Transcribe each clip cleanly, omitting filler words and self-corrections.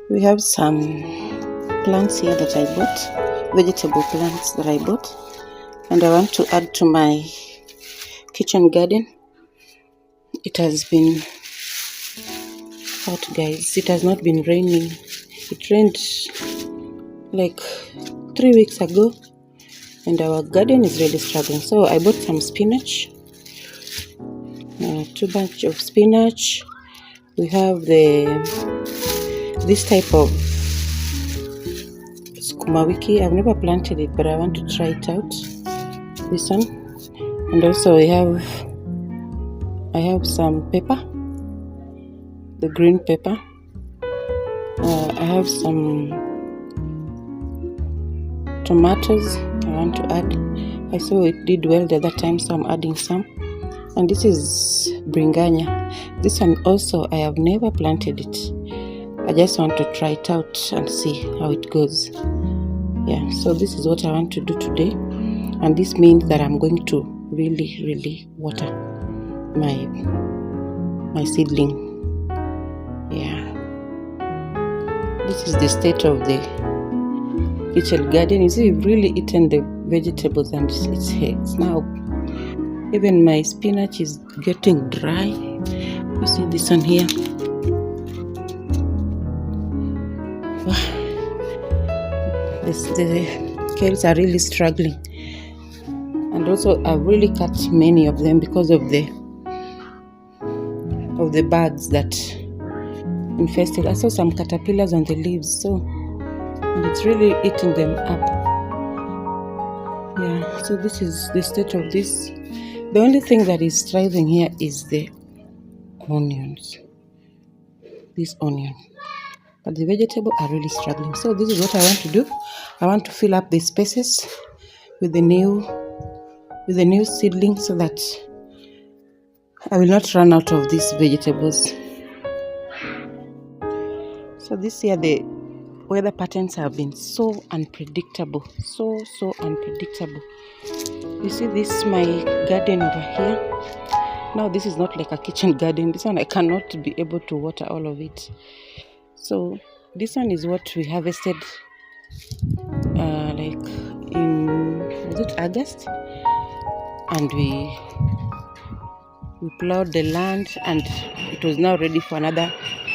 We have some plants here that I bought, vegetable plants that I bought, and I want to add to my kitchen garden. It has been hot, guys. It has not been raining. It rained like 3 weeks ago, and our garden is really struggling. So I bought some spinach, 2 bunch of spinach. We have this type of sukuma wiki. I've never planted it, but I want to try it out. This one, and also I have some pepper, the green pepper. I have some tomatoes I want to add. I saw it did well the other time, so I'm adding some. And this is bringanya. This one also I have never planted it. I just want to try it out and see how it goes. Yeah, so this is what I want to do today, and this means that I'm going to really water my seedling. Yeah, this is the state of the kitchen garden. You see, we've really eaten the vegetables, and it's now, even my spinach is getting dry. You see this one here. The kales are really struggling, and also I've really cut many of them because of the bugs that infested. I saw some caterpillars on the leaves, and it's really eating them up. Yeah, so this is the state of this. The only thing that is thriving here is the onions. This onion. But the vegetables are really struggling. So this is what I want to do. I want to fill up the spaces with the new seedling, so that I will not run out of these vegetables. So this year the weather patterns have been so unpredictable. So unpredictable. You see this, my garden over here. Now this is not like a kitchen garden. This one I cannot be able to water all of it. So this one is what we harvested like in, was it August? And we plowed the land, and it was now ready for another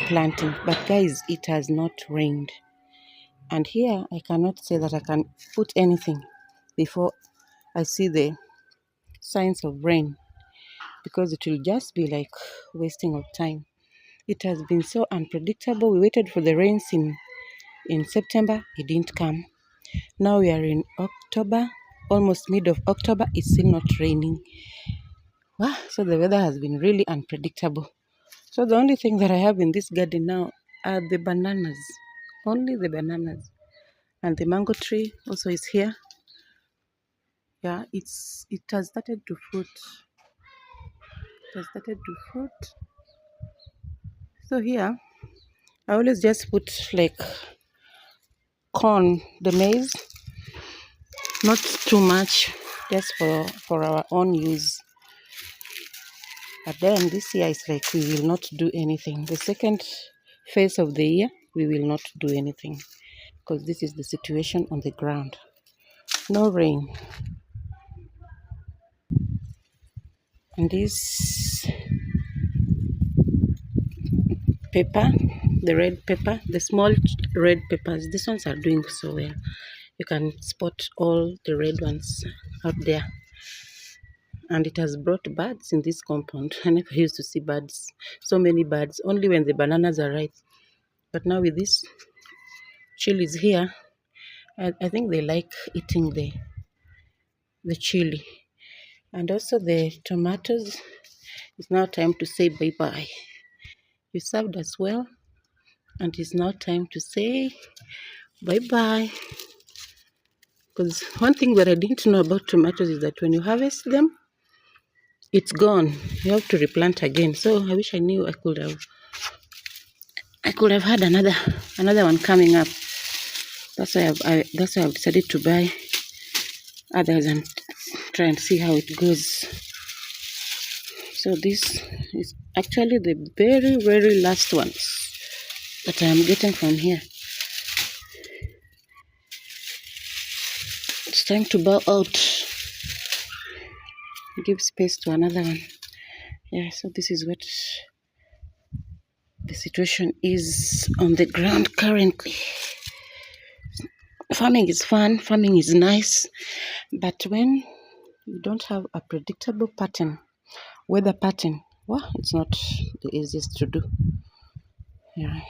planting. But guys, it has not rained, and here I cannot say that I can put anything before I see the signs of rain, because it will just be like wasting of time. It has been so unpredictable. We waited for the rains in September. It didn't come. Now we are in October, almost mid of October. It's still not raining. So the weather has been really unpredictable. So the only thing that I have in this garden now are the bananas. Only the bananas. And the mango tree also is here. Yeah, it has started to fruit. So here, I always just put like corn, the maize, not too much, just for our own use. But then this year is like we will not do anything. The second phase of the year, we will not do anything, because this is the situation on the ground. No rain. And this pepper, the red pepper, the small red peppers, these ones are doing so well. You can spot all the red ones out there. And it has brought birds in this compound. I never used to see birds, so many birds, only when the bananas are ripe. But now with this chilies here, I think they like eating the chili. And also the tomatoes. It's now time to say bye-bye. You served us well, and it's now time to say bye-bye. Because one thing that I didn't know about tomatoes is that when you harvest them, it's gone. You have to replant again. So I wish I knew I could have had another one coming up. That's why I've decided to buy others and try and see how it goes. So this is actually the very, very last ones that I'm getting from here. It's time to bow out. Give space to another one. Yeah, so this is what the situation is on the ground currently. Farming is fun, farming is nice, but when you don't have a predictable weather pattern, well, it's not the easiest to do. Yeah.